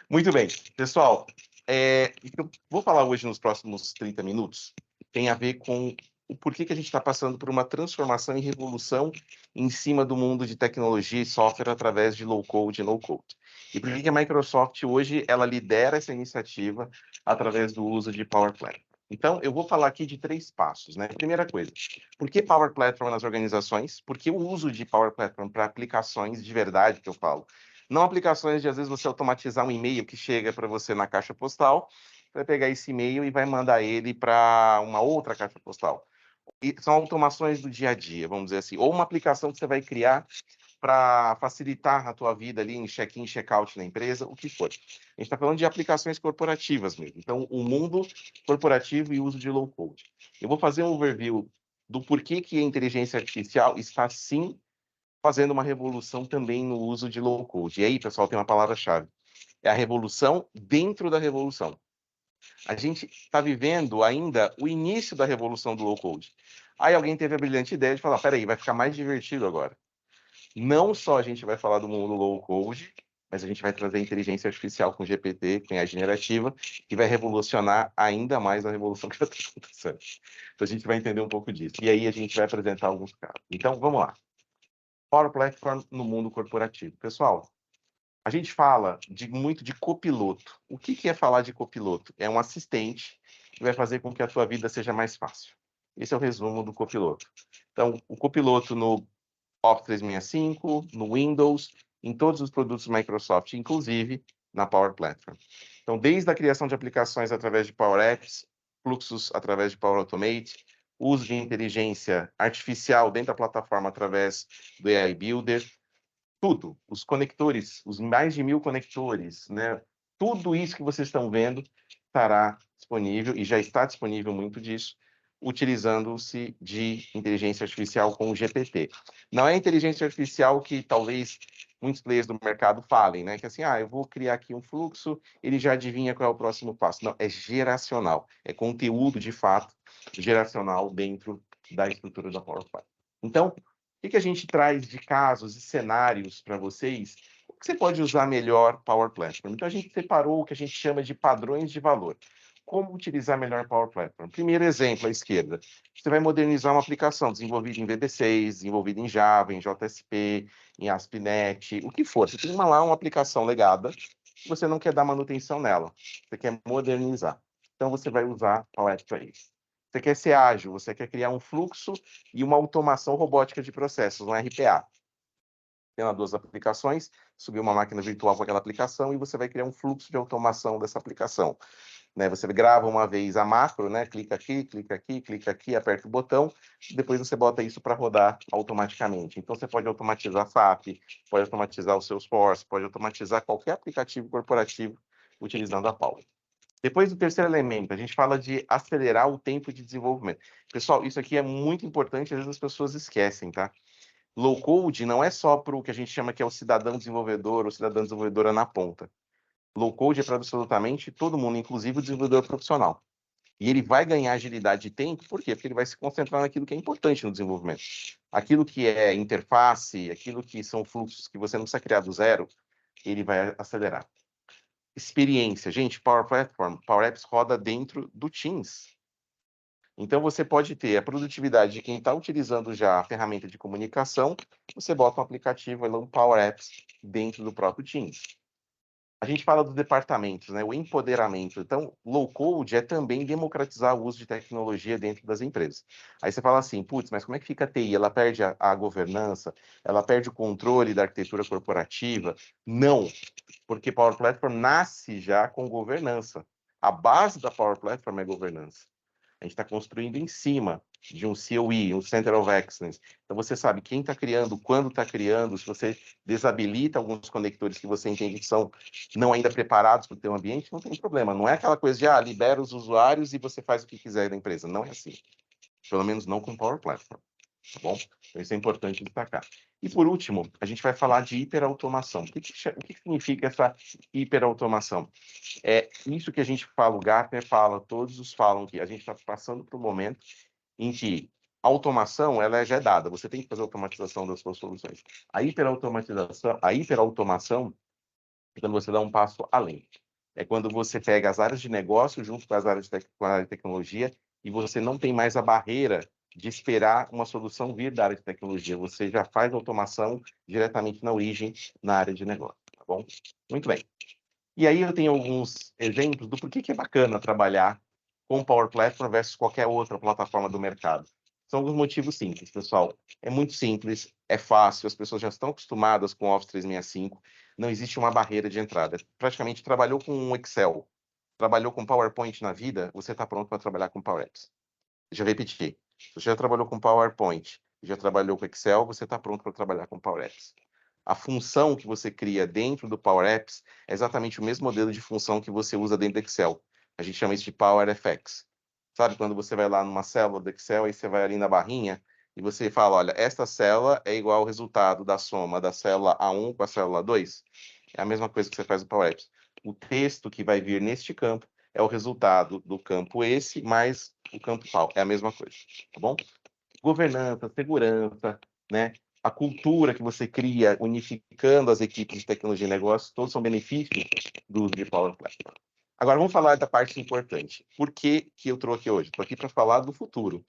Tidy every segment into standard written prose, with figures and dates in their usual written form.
Muito bem. Pessoal, o que eu vou falar hoje nos próximos 30 minutos tem a ver com o porquê que a gente está passando por uma transformação e revolução em cima do mundo de tecnologia e software através de low-code e no-code. E por que a Microsoft hoje ela lidera essa iniciativa através do uso de Power Platform. Então, eu vou falar aqui de 3 passos, né? Primeira coisa, por que Power Platform nas organizações? Por que o uso de Power Platform para aplicações de verdade, que eu falo? Não aplicações de, às vezes, você automatizar um e-mail que chega para você na caixa postal, vai pegar esse e-mail e vai mandar ele para uma outra caixa postal. E são automações do dia a dia, vamos dizer assim. Ou uma aplicação que você vai criar para facilitar a tua vida ali em check-in, check-out na empresa, o que for. A gente está falando de aplicações corporativas mesmo. Então, o mundo corporativo e uso de low-code. Eu vou fazer um overview do porquê que a inteligência artificial está, sim, fazendo uma revolução também no uso de low-code. E aí, pessoal, tem uma palavra-chave. É a revolução dentro da revolução. A gente está vivendo ainda o início da revolução do low-code. Aí alguém teve a brilhante ideia de falar, peraí, vai ficar mais divertido agora. Não só a gente vai falar do mundo low-code, mas a gente vai trazer inteligência artificial com GPT, com IA generativa, que vai revolucionar ainda mais a revolução que já está acontecendo. Então a gente vai entender um pouco disso. E aí a gente vai apresentar alguns casos. Então, vamos lá. Power Platform no mundo corporativo. Pessoal, a gente fala muito de copiloto. O que é falar de copiloto? É um assistente que vai fazer com que a tua vida seja mais fácil. Esse é o resumo do copiloto. Então, o copiloto no Office 365, no Windows, em todos os produtos Microsoft, inclusive na Power Platform. Então, desde a criação de aplicações através de Power Apps, fluxos através de Power Automate, uso de inteligência artificial dentro da plataforma através do AI Builder, tudo, os conectores, os mais de 1000 conectores, né? Tudo isso que vocês estão vendo estará disponível, e já está disponível muito disso, utilizando-se de inteligência artificial com o GPT. Não é inteligência artificial que talvez muitos players do mercado falem, né? Que assim, eu vou criar aqui um fluxo, ele já adivinha qual é o próximo passo. Não, é geracional, é conteúdo de fato geracional dentro da estrutura da Power Platform. Então, o que a gente traz de casos e cenários para vocês? O que você pode usar melhor Power Platform? Então, a gente separou o que a gente chama de padrões de valor. Como utilizar melhor Power Platform? Primeiro exemplo, à esquerda. Você vai modernizar uma aplicação desenvolvida em VB6, desenvolvida em Java, em JSP, em ASP.NET, o que for. Você tem uma aplicação legada, você não quer dar manutenção nela, você quer modernizar. Então, você vai usar Power Apps para isso. Você quer ser ágil, você quer criar um fluxo e uma automação robótica de processos, um RPA. Tem lá 2 aplicações, subir uma máquina virtual com aquela aplicação e você vai criar um fluxo de automação dessa aplicação. Né? Você grava uma vez a macro, né? Clica aqui, aperta o botão, depois você bota isso para rodar automaticamente. Então, você pode automatizar SAP, pode automatizar o Salesforce, pode automatizar qualquer aplicativo corporativo utilizando a Power. Depois do terceiro elemento, a gente fala de acelerar o tempo de desenvolvimento. Pessoal, isso aqui é muito importante, às vezes as pessoas esquecem, tá? Low code não é só para o que a gente chama que é o cidadão desenvolvedor ou cidadã desenvolvedora na ponta. Low code é para absolutamente todo mundo, inclusive o desenvolvedor profissional. E ele vai ganhar agilidade de tempo, por quê? Porque ele vai se concentrar naquilo que é importante no desenvolvimento. Aquilo que é interface, aquilo que são fluxos que você não precisa criar do zero, ele vai acelerar. Experiência. Gente, Power Platform, Power Apps roda dentro do Teams. Então, você pode ter a produtividade de quem está utilizando já a ferramenta de comunicação, você bota um aplicativo, um Power Apps, dentro do próprio Teams. A gente fala dos departamentos, né? O empoderamento. Então, low-code é também democratizar o uso de tecnologia dentro das empresas. Aí você fala assim, putz, mas como é que fica a TI? Ela perde a governança? Ela perde o controle da arquitetura corporativa? Não, porque Power Platform nasce já com governança. A base da Power Platform é governança. A gente está construindo em cima de um COE, um Center of Excellence. Então, você sabe quem está criando, quando está criando, se você desabilita alguns conectores que você entende que são não ainda preparados para o teu ambiente, não tem problema. Não é aquela coisa de, libera os usuários e você faz o que quiser da empresa. Não é assim. Pelo menos não com Power Platform. Tá bom? Então, isso é importante destacar. E, por último, a gente vai falar de hiperautomação. O que significa essa hiperautomação? É isso que a gente fala, o Gartner fala, todos falam que a gente está passando por um momento em que a automação ela já é dada, você tem que fazer a automatização das suas soluções. A hiperautomação Quando você dá um passo além. É quando você pega as áreas de negócio junto com as áreas com a área de tecnologia e você não tem mais a barreira de esperar uma solução vir da área de tecnologia. Você já faz automação diretamente na origem, na área de negócio, tá bom? Muito bem. E aí eu tenho alguns exemplos do porquê que é bacana trabalhar com o Power Platform versus qualquer outra plataforma do mercado. São alguns motivos simples, pessoal. É muito simples, é fácil, as pessoas já estão acostumadas com o Office 365, não existe uma barreira de entrada. Praticamente trabalhou com um Excel, trabalhou com PowerPoint na vida, você está pronto para trabalhar com Power Apps. Já repeti. Se você já trabalhou com PowerPoint, já trabalhou com Excel, você está pronto para trabalhar com Power Apps. A função que você cria dentro do Power Apps é exatamente o mesmo modelo de função que você usa dentro do Excel. A gente chama isso de Power FX. Sabe quando você vai lá numa célula do Excel e você vai ali na barrinha e você fala, olha, esta célula é igual ao resultado da soma da célula A1 com a célula A2? É a mesma coisa que você faz no Power Apps. O texto que vai vir neste campo é o resultado do campo esse mais o campo tal. É a mesma coisa, tá bom? Governança, segurança, né? A cultura que você cria, unificando as equipes de tecnologia e negócios, todos são benefícios do uso de Power Platform. Agora, vamos falar da parte importante. Por que eu estou aqui hoje? Estou aqui para falar do futuro.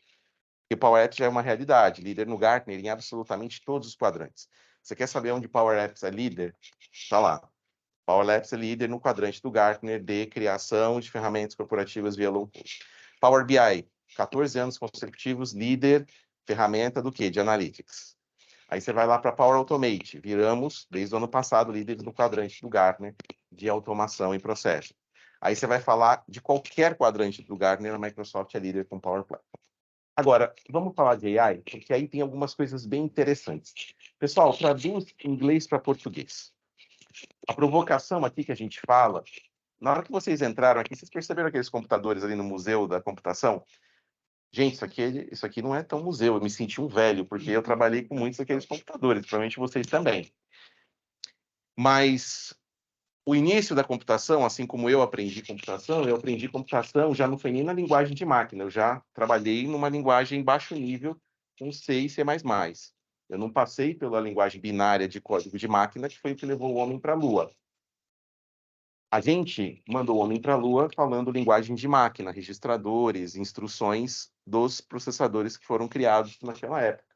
Porque Power Apps já é uma realidade, líder no Gartner em absolutamente todos os quadrantes. Você quer saber onde Power Apps é líder? Está lá. Power Apps é líder no quadrante do Gartner de criação de ferramentas corporativas via low code. Power BI, 14 anos consecutivos, líder, ferramenta do quê? De Analytics. Aí você vai lá para Power Automate, viramos, desde o ano passado, líderes no quadrante do Gartner de automação e processo. Aí você vai falar de qualquer quadrante do Gartner, a Microsoft é líder com Power Platform. Agora, vamos falar de AI, porque aí tem algumas coisas bem interessantes. Pessoal, traduz inglês para português. A provocação aqui que a gente fala, na hora que vocês entraram aqui, vocês perceberam aqueles computadores ali no Museu da Computação? Gente, isso aqui não é tão museu, eu me senti um velho, porque eu trabalhei com muitos daqueles computadores, provavelmente vocês também. Mas o início da computação, assim como eu aprendi computação já não foi nem na linguagem de máquina, eu já trabalhei numa linguagem baixo nível, com C e C++. Eu não passei pela linguagem binária de código de máquina, que foi o que levou o homem para a Lua. A gente mandou o homem para a Lua falando linguagem de máquina, registradores, instruções dos processadores que foram criados naquela época.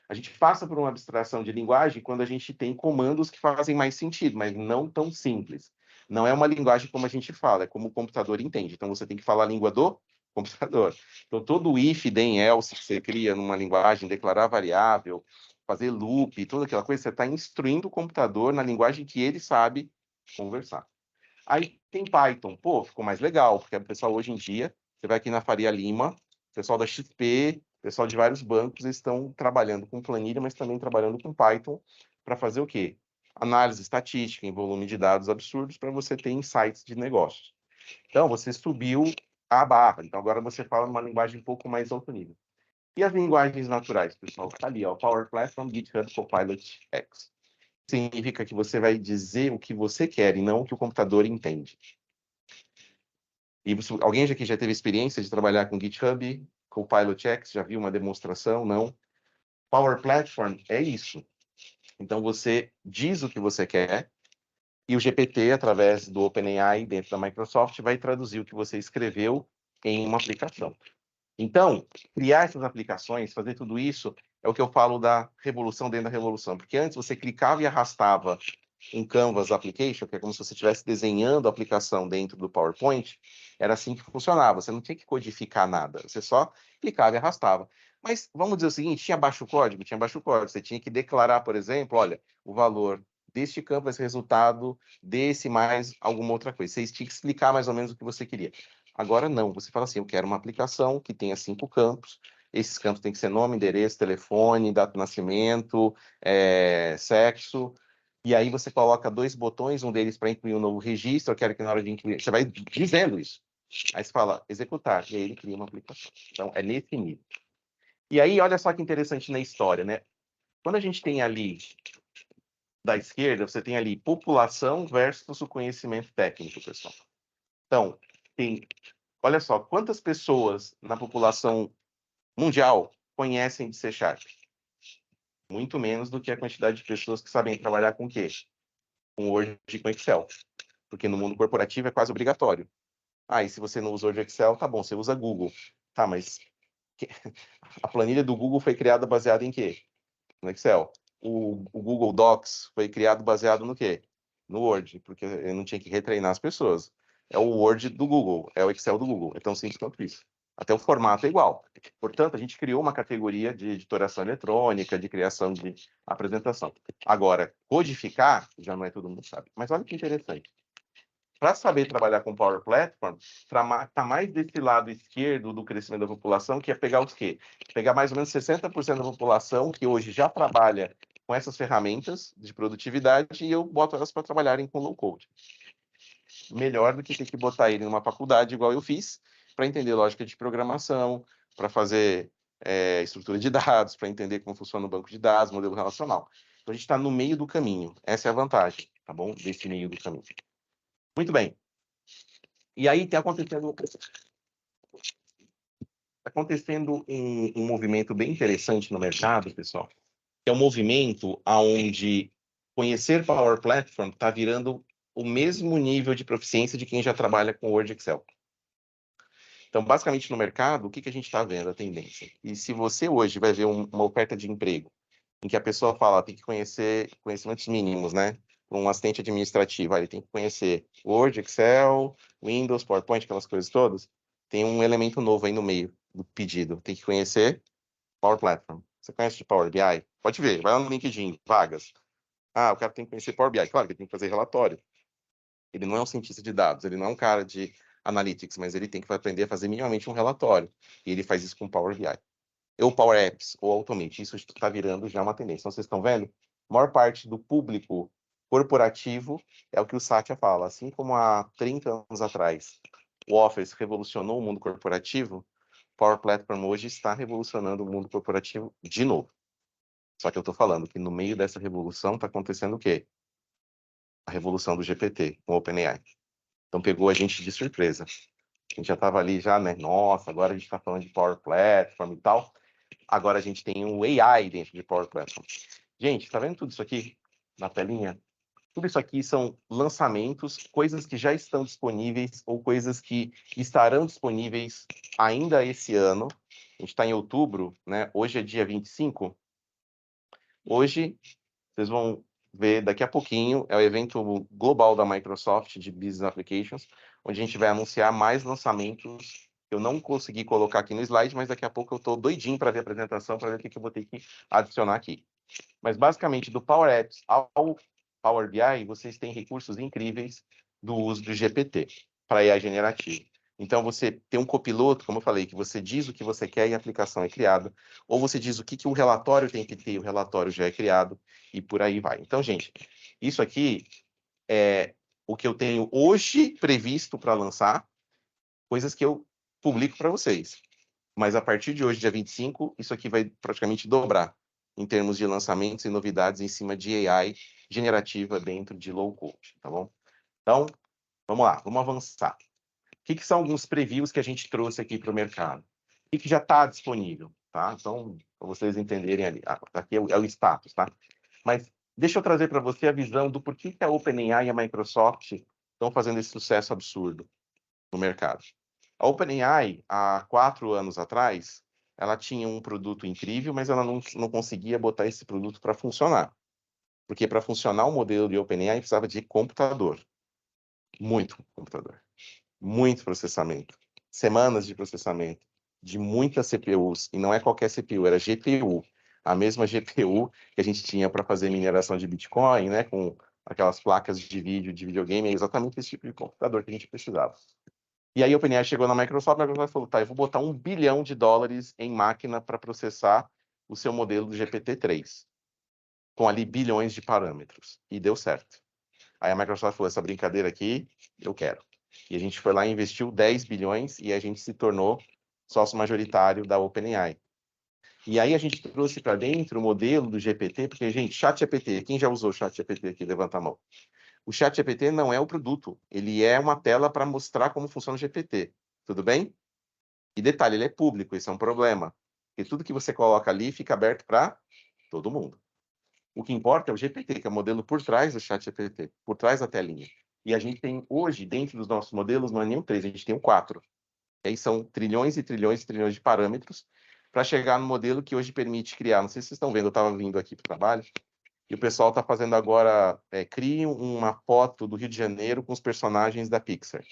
A gente passa por uma abstração de linguagem quando a gente tem comandos que fazem mais sentido, mas não tão simples. Não é uma linguagem como a gente fala, é como o computador entende. Então, você tem que falar a língua do computador. Então, todo o if, then, else que você cria numa linguagem, declarar variável, fazer loop, toda aquela coisa, você está instruindo o computador na linguagem que ele sabe conversar. Aí tem Python. Pô, ficou mais legal, porque o pessoal hoje em dia, você vai aqui na Faria Lima, o pessoal da XP, o pessoal de vários bancos estão trabalhando com planilha, mas também trabalhando com Python para fazer o quê? Análise estatística em volume de dados absurdos para você ter insights de negócios. Então, você subiu a barra. Então, agora você fala numa linguagem um pouco mais alto nível. E as linguagens naturais, pessoal? Está ali, ó, Power Platform, GitHub, Copilot X. Significa que você vai dizer o que você quer e não o que o computador entende. E alguém aqui já teve experiência de trabalhar com GitHub, com o Pilot X? Já viu uma demonstração? Não. Power Platform é isso. Então, você diz o que você quer e o GPT, através do OpenAI dentro da Microsoft, vai traduzir o que você escreveu em uma aplicação. Então, criar essas aplicações, fazer tudo isso, é o que eu falo da revolução dentro da revolução. Porque antes você clicava e arrastava um Canvas Application, que é como se você estivesse desenhando a aplicação dentro do PowerPoint, era assim que funcionava. Você não tinha que codificar nada, você só clicava e arrastava. Mas vamos dizer o seguinte, tinha baixo código? Tinha baixo código. Você tinha que declarar, por exemplo, olha, o valor deste campo vai ser resultado desse mais alguma outra coisa. Você tinha que explicar mais ou menos o que você queria. Agora não, você fala assim, eu quero uma aplicação que tenha 5 campos, esses campos têm que ser nome, endereço, telefone, data de nascimento, sexo, e aí você coloca 2 botões, um deles para incluir um novo registro, eu quero que na hora de incluir, você vai dizendo isso. Aí você fala, executar, e aí ele cria uma aplicação. Então, é nesse nível. E aí, olha só que interessante na história, né? Quando a gente tem ali, da esquerda, você tem ali população versus o conhecimento técnico, pessoal. Então, olha só, quantas pessoas na população mundial conhecem de C Sharp? Muito menos do que a quantidade de pessoas que sabem trabalhar com o quê? com Word e com Excel, porque no mundo corporativo é quase obrigatório. Ah, e se você não usa Word e Excel, tá bom, você usa Google. Tá, mas a planilha do Google foi criada baseada em quê? No Excel. O Google Docs foi criado baseado no quê? No Word, porque eu não tinha que retreinar as pessoas. É o Word do Google, é o Excel do Google. É tão simples quanto isso. Até o formato é igual. Portanto, a gente criou uma categoria de editoração eletrônica, de criação de apresentação. Agora, codificar, já não é todo mundo sabe. Mas olha que interessante. Para saber trabalhar com Power Platform, está mais desse lado esquerdo do crescimento da população, que é pegar os quê? Pegar mais ou menos 60% da população que hoje já trabalha com essas ferramentas de produtividade e eu boto elas para trabalharem com low code. Melhor do que ter que botar ele numa faculdade igual eu fiz, para entender lógica de programação, para fazer estrutura de dados, para entender como funciona o banco de dados, modelo relacional. Então a gente está no meio do caminho. Essa é a vantagem, tá bom? Desse meio do caminho. Muito bem. E aí está acontecendo um movimento bem interessante no mercado, pessoal, que é um movimento onde conhecer Power Platform está virando o mesmo nível de proficiência de quem já trabalha com Word e Excel. Então, basicamente, no mercado, o que a gente está vendo? A tendência. E se você hoje vai ver uma oferta de emprego em que a pessoa fala tem que conhecer conhecimentos mínimos, né? Um assistente administrativo, ele tem que conhecer Word, Excel, Windows, PowerPoint, aquelas coisas todas. Tem um elemento novo aí no meio do pedido. Tem que conhecer Power Platform. Você conhece de Power BI? Pode ver, vai lá no LinkedIn, vagas. Ah, o cara tem que conhecer Power BI. Claro que ele tem que fazer relatório. Ele não é um cientista de dados, ele não é um cara de analytics, mas ele tem que aprender a fazer minimamente um relatório. E ele faz isso com Power BI. Ou Power Apps, ou Automate. Isso está virando já uma tendência. Então, vocês estão vendo? A maior parte do público corporativo é o que o Satya fala. Assim como há 30 anos atrás o Office revolucionou o mundo corporativo, Power Platform hoje está revolucionando o mundo corporativo de novo. Só que eu estou falando que no meio dessa revolução está acontecendo o quê? A revolução do GPT, com o OpenAI. Então pegou a gente de surpresa. A gente já estava ali, já, né? Nossa, agora a gente está falando de Power Platform e tal. Agora a gente tem um AI dentro de Power Platform. Gente, está vendo tudo isso aqui na telinha? Tudo isso aqui são lançamentos, coisas que já estão disponíveis ou coisas que estarão disponíveis ainda esse ano. A gente está em outubro, né? Hoje é dia 25. Hoje, vocês vão ver daqui a pouquinho, é o evento global da Microsoft de Business Applications, onde a gente vai anunciar mais lançamentos. Eu não consegui colocar aqui no slide, mas daqui a pouco eu estou doidinho para ver a apresentação, para ver o que eu vou ter que adicionar aqui. Mas, basicamente, do Power Apps ao Power BI, vocês têm recursos incríveis do uso do GPT para IA generativo. Então, você tem um copiloto, como eu falei, que você diz o que você quer e a aplicação é criada, ou você diz o que o relatório tem que ter e o relatório já é criado, e por aí vai. Então, gente, isso aqui é o que eu tenho hoje previsto para lançar, coisas que eu publico para vocês. Mas a partir de hoje, dia 25, isso aqui vai praticamente dobrar em termos de lançamentos e novidades em cima de AI generativa dentro de low code, tá bom? Então, vamos lá, vamos avançar. O que são alguns previews que a gente trouxe aqui para o mercado? O que já está disponível, tá? Então, para vocês entenderem ali, aqui é o status, tá? Mas deixa eu trazer para você a visão do porquê que a OpenAI e a Microsoft estão fazendo esse sucesso absurdo no mercado. A OpenAI, há 4 anos atrás, ela tinha um produto incrível, mas ela não conseguia botar esse produto para funcionar. Porque para funcionar o modelo de OpenAI precisava de computador. Muito computador. Muito processamento. Semanas de processamento. De muitas CPUs. E não é qualquer CPU, era GPU. A mesma GPU que a gente tinha para fazer mineração de Bitcoin, né? Com aquelas placas de vídeo, de videogame. É exatamente esse tipo de computador que a gente precisava. E aí a OpenAI chegou na Microsoft, a Microsoft falou, tá, eu vou botar $1 bilhão em máquina para processar o seu modelo do GPT-3, com ali bilhões de parâmetros. E deu certo. Aí a Microsoft falou, essa brincadeira aqui, eu quero. E a gente foi lá e investiu 10 bilhões e a gente se tornou sócio majoritário da OpenAI. E aí a gente trouxe para dentro o modelo do GPT, porque, gente, ChatGPT, quem já usou ChatGPT aqui? Levanta a mão. O ChatGPT não é o produto, ele é uma tela para mostrar como funciona o GPT. Tudo bem? E detalhe, ele é público, isso é um problema. Porque tudo que você coloca ali fica aberto para todo mundo. O que importa é o GPT, que é o modelo por trás do ChatGPT, por trás da telinha. E a gente tem hoje, dentro dos nossos modelos, não é nem um 3, a gente tem um 4. E aí são trilhões e trilhões e trilhões de parâmetros para chegar no modelo que hoje permite criar. Não sei se vocês estão vendo, eu estava vindo aqui para o trabalho, e o pessoal está fazendo agora, crie uma foto do Rio de Janeiro com os personagens da Pixar.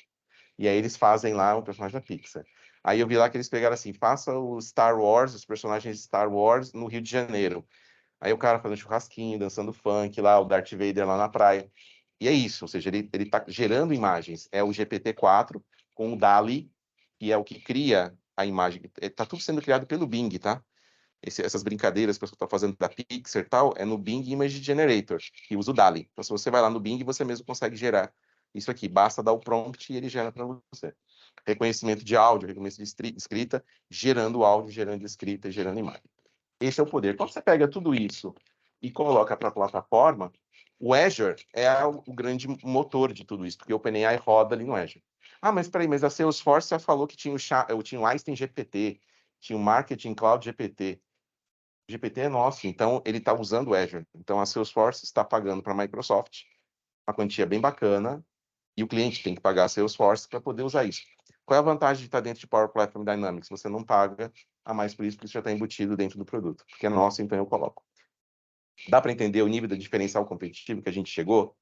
E aí eles fazem lá o personagem da Pixar. Aí eu vi lá que eles pegaram assim, faça o Star Wars, os personagens de Star Wars no Rio de Janeiro. Aí o cara fazendo churrasquinho, dançando funk lá, o Darth Vader lá na praia. E é isso, ou seja, ele está gerando imagens. É o GPT-4 com o DALL-E, que é o que cria a imagem. Está tudo sendo criado pelo Bing, tá? Essas brincadeiras que o pessoal está fazendo da Pixar e tal, é no Bing Image Generator, que usa o DALL-E. Então, se você vai lá no Bing, você mesmo consegue gerar isso aqui. Basta dar o prompt e ele gera para você. Reconhecimento de áudio, reconhecimento de escrita, gerando áudio, gerando escrita e gerando imagem. Esse é o poder. Quando você pega tudo isso e coloca para a plataforma, o Azure é o grande motor de tudo isso, porque o OpenAI roda ali no Azure. Ah, mas peraí, mas a Salesforce já falou que tinha o Einstein GPT, tinha o Marketing Cloud GPT. O GPT é nosso, então ele está usando o Azure. Então a Salesforce está pagando para a Microsoft uma quantia bem bacana e o cliente tem que pagar a Salesforce para poder usar isso. Qual é a vantagem de estar dentro de Power Platform Dynamics? Você não paga a mais por isso, porque isso já está embutido dentro do produto. Porque é nosso, então eu coloco. Dá para entender o nível do diferencial competitivo que a gente chegou?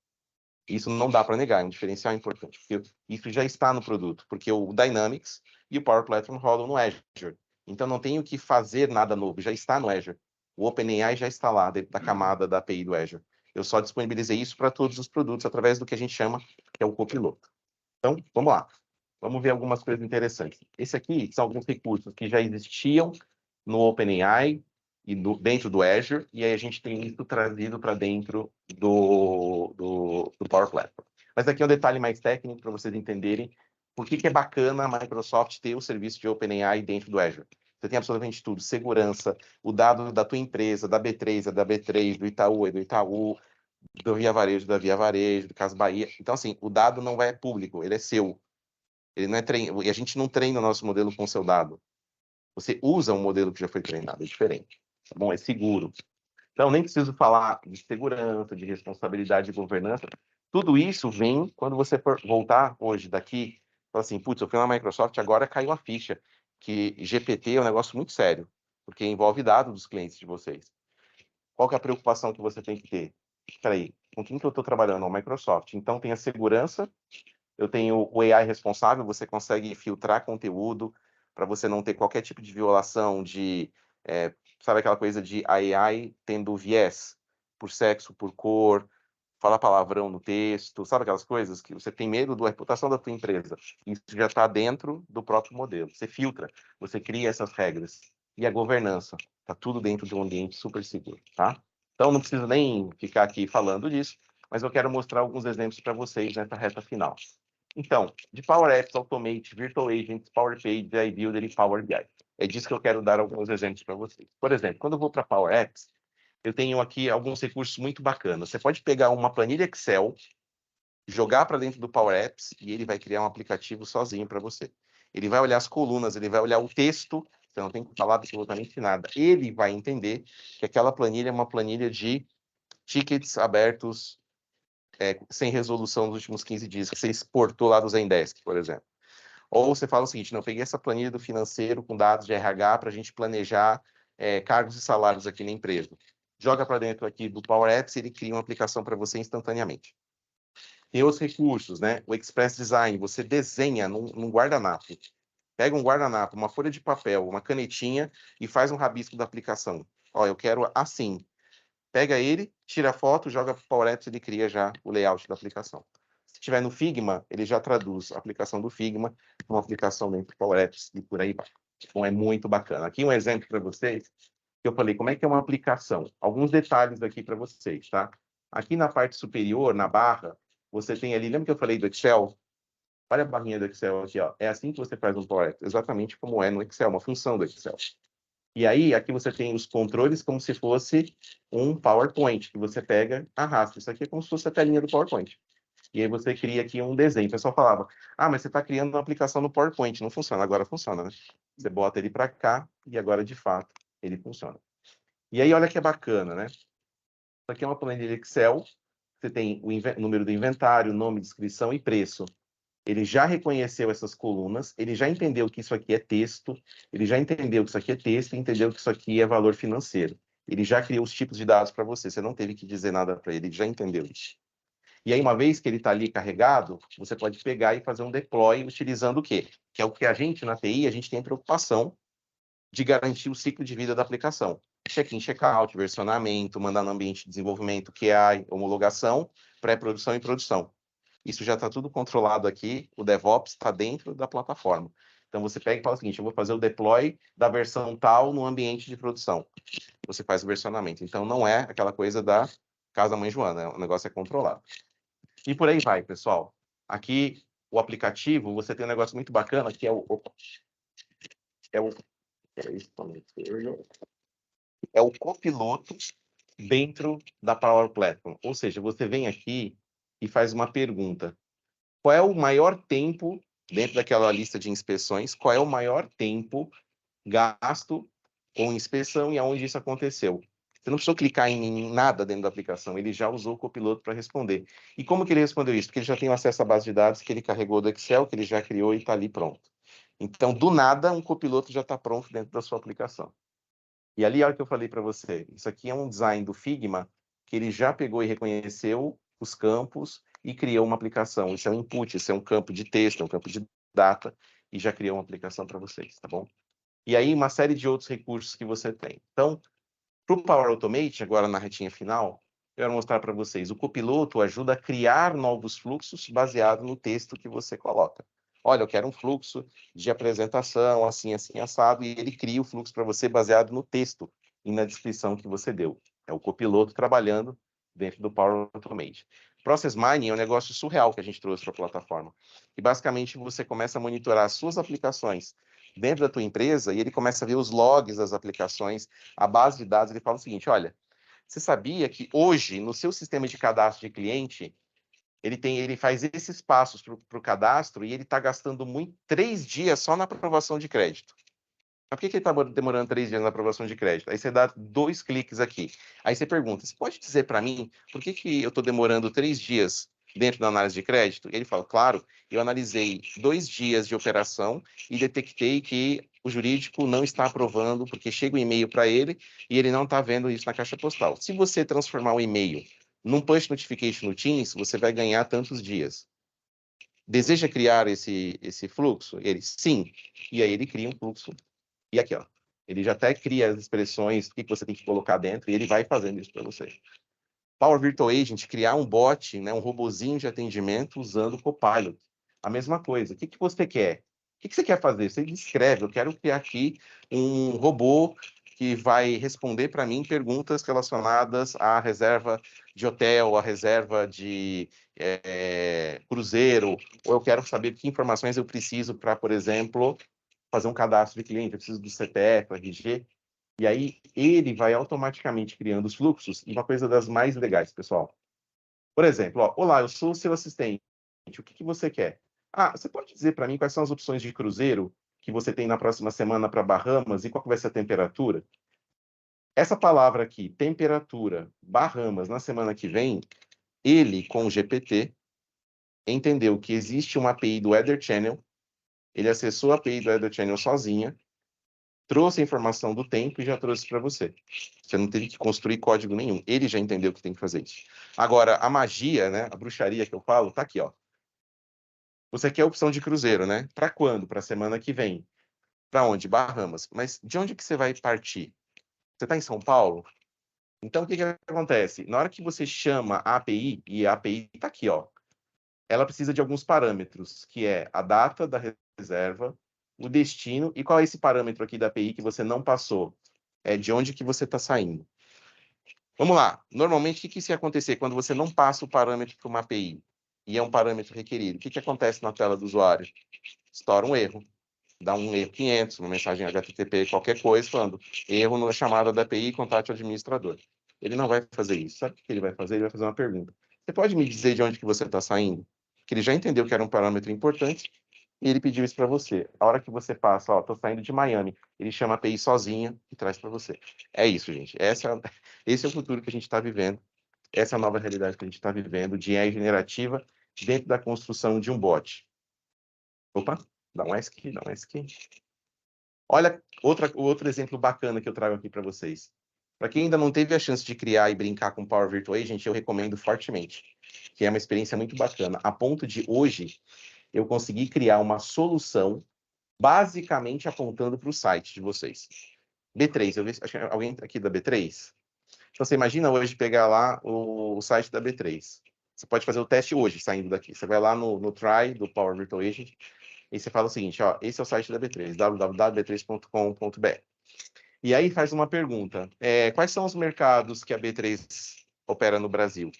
Isso não dá para negar, é um diferencial importante, porque isso já está no produto, porque o Dynamics e o Power Platform rodam no Azure. Então não tenho que fazer nada novo, já está no Azure. O OpenAI já está lá, dentro da camada da API do Azure. Eu só disponibilizei isso para todos os produtos através do que a gente chama, que é o copiloto. Então, vamos lá. Vamos ver algumas coisas interessantes. Esse aqui são alguns recursos que já existiam no OpenAI e dentro do Azure, e aí a gente tem isso trazido para dentro do Power Platform. Mas aqui é um detalhe mais técnico para vocês entenderem por que é bacana a Microsoft ter o serviço de OpenAI dentro do Azure. Você tem absolutamente tudo, segurança, o dado da tua empresa, da B3, da B3, do Itaú, do Itaú, do Via Varejo, da Via Varejo, do Casa Bahia. Então, assim, o dado não é público, ele é seu. Ele não é e a gente não treina o nosso modelo com o seu dado. Você usa um modelo que já foi treinado, é diferente. Tá bom? É seguro. Então, nem preciso falar de segurança, de responsabilidade e governança. Tudo isso vem quando você for voltar hoje daqui, fala assim, putz, eu fui na Microsoft, agora caiu a ficha, que GPT é um negócio muito sério, porque envolve dados dos clientes de vocês. Qual que é a preocupação que você tem que ter? Peraí, com quem que eu estou trabalhando? A Microsoft. Então, tem a segurança, eu tenho o AI responsável, você consegue filtrar conteúdo para você não ter qualquer tipo de violação de, sabe aquela coisa de AI tendo viés por sexo, por cor, falar palavrão no texto, sabe aquelas coisas que você tem medo da reputação da tua empresa. Isso já está dentro do próprio modelo. Você filtra, você cria essas regras. E a governança, está tudo dentro de um ambiente super seguro, tá? Então não preciso nem ficar aqui falando disso, mas eu quero mostrar alguns exemplos para vocês nessa reta final. Então, de Power Apps, Automate, Virtual Agents, Power Page, iBuilder e Power BI. É disso que eu quero dar alguns exemplos para vocês. Por exemplo, quando eu vou para Power Apps, eu tenho aqui alguns recursos muito bacanas. Você pode pegar uma planilha Excel, jogar para dentro do Power Apps e ele vai criar um aplicativo sozinho para você. Ele vai olhar as colunas, ele vai olhar o texto, você não tem que falar absolutamente nada. Ele vai entender que aquela planilha é uma planilha de tickets abertos sem resolução nos últimos 15 dias, que você exportou lá do Zendesk, por exemplo. Ou você fala o seguinte, não, eu peguei essa planilha do financeiro com dados de RH para a gente planejar cargos e salários aqui na empresa. Joga para dentro aqui do Power Apps e ele cria uma aplicação para você instantaneamente. Tem outros recursos, né? O Express Design, você desenha num guardanapo. Pega um guardanapo, uma folha de papel, uma canetinha e faz um rabisco da aplicação. Ó, eu quero assim. Pega ele, tira a foto, joga para o Power Apps e ele cria já o layout da aplicação. Se tiver no Figma, ele já traduz a aplicação do Figma para uma aplicação dentro do Power Apps e por aí vai. Então é muito bacana. Aqui um exemplo para vocês, que eu falei, como é que é uma aplicação? Alguns detalhes aqui para vocês, tá? Aqui na parte superior, na barra, você tem ali, lembra que eu falei do Excel? Olha a barrinha do Excel aqui, ó. É assim que você faz um Power Apps, exatamente como é no Excel, uma função do Excel. E aí, aqui você tem os controles como se fosse um PowerPoint, que você pega, arrasta. Isso aqui é como se fosse a telinha do PowerPoint. E aí você cria aqui um desenho. O pessoal falava, ah, mas você está criando uma aplicação no PowerPoint. Não funciona. Agora funciona, né? Você bota ele para cá e agora, de fato, ele funciona. E aí, olha que é bacana, né? aqui é uma planilha Excel. Você tem o número do inventário, nome, descrição e preço. Ele já reconheceu essas colunas, ele já entendeu que isso aqui é texto, ele já entendeu que isso aqui é texto e entendeu que isso aqui é valor financeiro. Ele já criou os tipos de dados para você, você não teve que dizer nada para ele, ele já entendeu isso. E aí, uma vez que ele está ali carregado, você pode pegar e fazer um deploy utilizando o quê? Que é o que a gente, na TI, a gente tem preocupação de garantir o ciclo de vida da aplicação. Check-in, check-out, versionamento, mandar no ambiente de desenvolvimento, QA, homologação, pré-produção e produção. Isso já está tudo controlado aqui, o DevOps está dentro da plataforma. Então, você pega e fala o seguinte, eu vou fazer o deploy da versão tal no ambiente de produção. Você faz o versionamento. Então, não é aquela coisa da casa mãe Joana, o negócio é controlado. E por aí vai, pessoal. Aqui, o aplicativo, você tem um negócio muito bacana, que é o... É o copiloto dentro da Power Platform. Ou seja, você vem aqui e faz uma pergunta. Qual é o maior tempo, dentro daquela lista de inspeções, qual é o maior tempo gasto com inspeção e aonde isso aconteceu? Você não precisou clicar em nada dentro da aplicação, ele já usou o copiloto para responder. E como que ele respondeu isso? Porque ele já tem acesso à base de dados que ele carregou do Excel, que ele já criou e está ali pronto. Então, do nada, um copiloto já está pronto dentro da sua aplicação. E ali, a hora que eu falei para você, isso aqui é um design do Figma, que ele já pegou e reconheceu os campos e criou uma aplicação. Isso é um input, isso é um campo de texto, é um campo de data, e já criou uma aplicação para vocês, tá bom? E aí, uma série de outros recursos que você tem. Então, para o Power Automate, agora na retinha final, eu quero mostrar para vocês. O copiloto ajuda a criar novos fluxos baseado no texto que você coloca. Olha, eu quero um fluxo de apresentação, assim, assim, assado, e ele cria o fluxo para você baseado no texto e na descrição que você deu. É o copiloto trabalhando dentro do Power Automate. Process Mining é um negócio surreal que a gente trouxe para a plataforma. E, basicamente, você começa a monitorar as suas aplicações dentro da tua empresa e ele começa a ver os logs das aplicações, a base de dados. Ele fala o seguinte, olha, você sabia que hoje, no seu sistema de cadastro de cliente, ele faz esses passos para o cadastro e ele está gastando 3 dias só na aprovação de crédito. Mas por que ele está demorando 3 dias na aprovação de crédito? Aí você dá 2 cliques aqui. Aí você pergunta, você pode dizer para mim por que eu estou demorando 3 dias dentro da análise de crédito? E ele fala, claro, eu analisei 2 dias de operação e detectei que o jurídico não está aprovando, porque chega um e-mail para ele e ele não está vendo isso na caixa postal. Se você transformar o e-mail num push notification no Teams, você vai ganhar tantos dias. Deseja criar esse fluxo? Ele, sim. E aí ele cria um fluxo. E aqui, ó, ele já até cria as expressões, o que você tem que colocar dentro, e ele vai fazendo isso para você. Power Virtual Agent, criar um bot, né, um robozinho de atendimento usando o Copilot. A mesma coisa. O que você quer? O que você quer fazer? Você descreve, eu quero criar aqui um robô que vai responder para mim perguntas relacionadas à reserva de hotel, à reserva de cruzeiro, ou eu quero saber que informações eu preciso para, por exemplo, fazer um cadastro de cliente, eu preciso do CPF, RG, e aí ele vai automaticamente criando os fluxos, e uma coisa das mais legais, pessoal. Por exemplo, ó, olá, eu sou o seu assistente, o que você quer? Ah, você pode dizer para mim quais são as opções de cruzeiro que você tem na próxima semana para Bahamas e qual que vai ser a temperatura? Essa palavra aqui, temperatura, Bahamas, na semana que vem, ele, com o GPT, entendeu que existe uma API do Weather Channel, ele acessou a API do Weather Channel sozinha, trouxe a informação do tempo e já trouxe para você. Você não teve que construir código nenhum. Ele já entendeu que tem que fazer isso. Agora, a magia, né, a bruxaria que eu falo, tá aqui, ó. Você quer a opção de cruzeiro, né? Para quando? Para a semana que vem. Para onde? Bahamas. Mas de onde que você vai partir? Você está em São Paulo? Então, o que acontece? Na hora que você chama a API, e a API está aqui, ó, ela precisa de alguns parâmetros, que é a data da reserva, o destino, e qual é esse parâmetro aqui da API que você não passou? É de onde que você está saindo. Vamos lá. Normalmente, o que isso ia acontecer quando você não passa o parâmetro para uma API e é um parâmetro requerido? O que acontece na tela do usuário? Estoura um erro. Dá um erro 500, uma mensagem HTTP, qualquer coisa, falando erro na chamada da API, contate o administrador. Ele não vai fazer isso. Sabe o que ele vai fazer? Ele vai fazer uma pergunta. Você pode me dizer de onde que você está saindo? Que ele já entendeu que era um parâmetro importante e ele pediu isso para você. A hora que você passa, ó, tô saindo de Miami, ele chama a API sozinha e traz para você. É isso, gente. Esse é o futuro que a gente está vivendo Essa é a nova realidade que a gente está vivendo de AI generativa dentro da construção de um bot. Opa, dá um ESC, dá um ESC. Olha, outro exemplo bacana que eu trago aqui para vocês. Para quem ainda não teve a chance de criar e brincar com Power Virtual Agent, eu recomendo fortemente, que é uma experiência muito bacana, a ponto de hoje eu conseguir criar uma solução basicamente apontando para o site de vocês. B3, eu vi, acho que alguém aqui da B3? Então você imagina hoje pegar lá o site da B3. Você pode fazer o teste hoje, saindo daqui. Você vai lá no Try do Power Virtual Agent e você fala o seguinte, ó, esse é o site da B3, www.b3.com.br. E aí faz uma pergunta, quais são os mercados que a B3 opera no Brasil?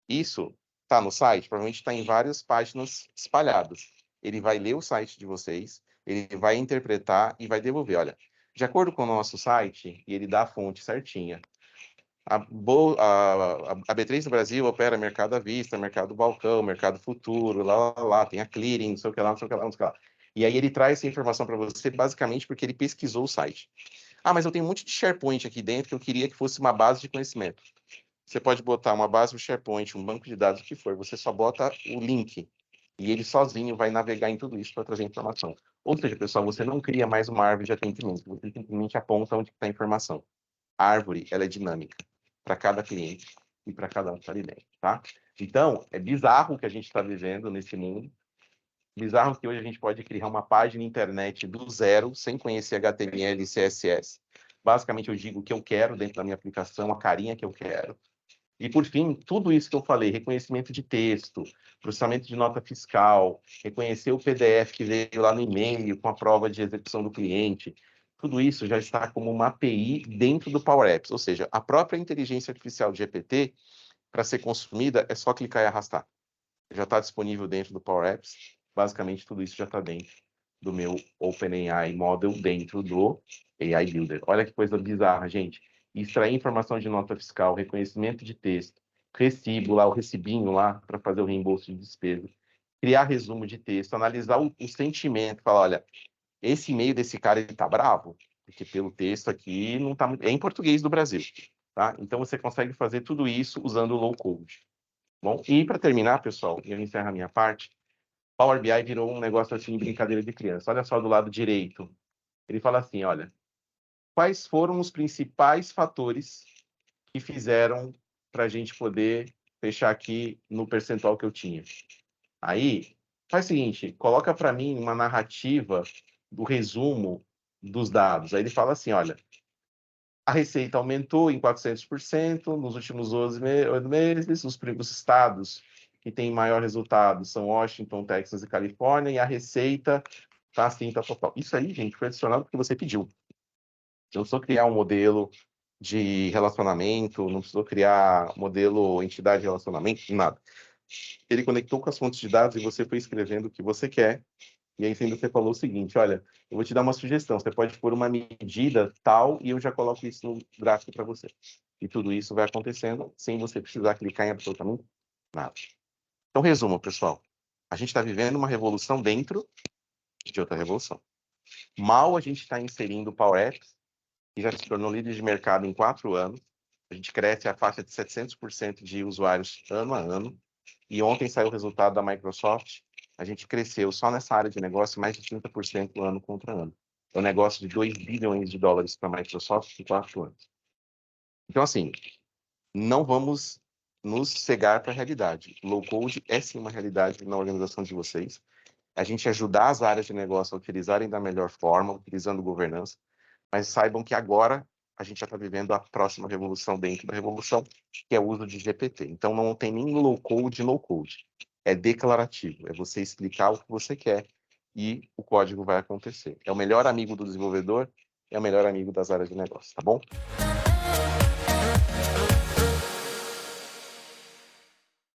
Isso está no site, provavelmente está em várias páginas espalhadas. Ele vai ler o site de vocês, ele vai interpretar e vai devolver. Olha, de acordo com o nosso site, e ele dá a fonte certinha, a B3 do Brasil opera mercado à vista, mercado balcão, mercado futuro, lá, tem a clearing, não sei o que lá, não sei o que lá, não sei o que lá. E aí ele traz essa informação para você basicamente porque ele pesquisou o site. Ah, mas eu tenho um monte de SharePoint aqui dentro que eu queria que fosse uma base de conhecimento. Você pode botar uma base no SharePoint, um banco de dados, o que for, você só bota o link e ele sozinho vai navegar em tudo isso para trazer informação. Ou seja, pessoal, você não cria mais uma árvore de atendimento, você simplesmente aponta onde está a informação. A árvore, ela é dinâmica para cada cliente e para cada um que está ali dentro, tá? Então, é bizarro o que a gente está vivendo nesse mundo. Bizarro que hoje a gente pode criar uma página internet do zero, sem conhecer HTML e CSS. Basicamente, eu digo o que eu quero dentro da minha aplicação, a carinha que eu quero. E, por fim, tudo isso que eu falei, reconhecimento de texto, processamento de nota fiscal, reconhecer o PDF que veio lá no e-mail com a prova de execução do cliente, tudo isso já está como uma API dentro do Power Apps. Ou seja, a própria inteligência artificial de GPT, para ser consumida, é só clicar e arrastar. Já está disponível dentro do Power Apps. Basicamente, tudo isso já está dentro do meu OpenAI Model, dentro do AI Builder. Olha que coisa bizarra, gente. Extrair informação de nota fiscal, reconhecimento de texto, recibo lá, o recibinho lá, para fazer o reembolso de despesa, criar resumo de texto, analisar o sentimento, falar, olha, esse e-mail desse cara, ele tá bravo, porque pelo texto aqui não tá muito... É em português do Brasil, tá? Então, você consegue fazer tudo isso usando o low-code. Bom, e para terminar, pessoal, e eu encerro a minha parte, Power BI virou um negócio assim, brincadeira de criança. Olha só do lado direito. Ele fala assim, olha, quais foram os principais fatores que fizeram para a gente poder fechar aqui no percentual que eu tinha? Aí, faz o seguinte, coloca para mim uma narrativa do resumo dos dados. Aí ele fala assim, olha, a receita aumentou em 400% nos últimos 12 meses, os estados que têm maior resultado são Washington, Texas e Califórnia, e a receita está assim, tá total. Isso aí, gente, foi adicionado porque você pediu. Você não precisou criar um modelo de relacionamento, não precisou criar modelo entidade de relacionamento, nada. Ele conectou com as fontes de dados e você foi escrevendo o que você quer. E aí você falou o seguinte, olha, eu vou te dar uma sugestão, você pode pôr uma medida tal e eu já coloco isso no gráfico para você. E tudo isso vai acontecendo sem você precisar clicar em absolutamente nada. Então, resumo, pessoal. A gente está vivendo uma revolução dentro de outra revolução. Mal a gente está inserindo o Power Apps, que já se tornou líder de mercado em 4 anos. A gente cresce a faixa de 700% de usuários ano a ano. E ontem saiu o resultado da Microsoft. A gente cresceu só nessa área de negócio mais de 30% ano contra ano. É um negócio de 2 bilhões de dólares para a Microsoft em 4 anos. Então, assim, não vamos nos cegar para a realidade. Low code é sim uma realidade na organização de vocês. A gente ajudar as áreas de negócio a utilizarem da melhor forma, utilizando governança, mas saibam que agora a gente já está vivendo a próxima revolução dentro da revolução, que é o uso de GPT. Então, não tem nem low code e no code. É declarativo, é você explicar o que você quer e o código vai acontecer. É o melhor amigo do desenvolvedor, é o melhor amigo das áreas de negócio, tá bom?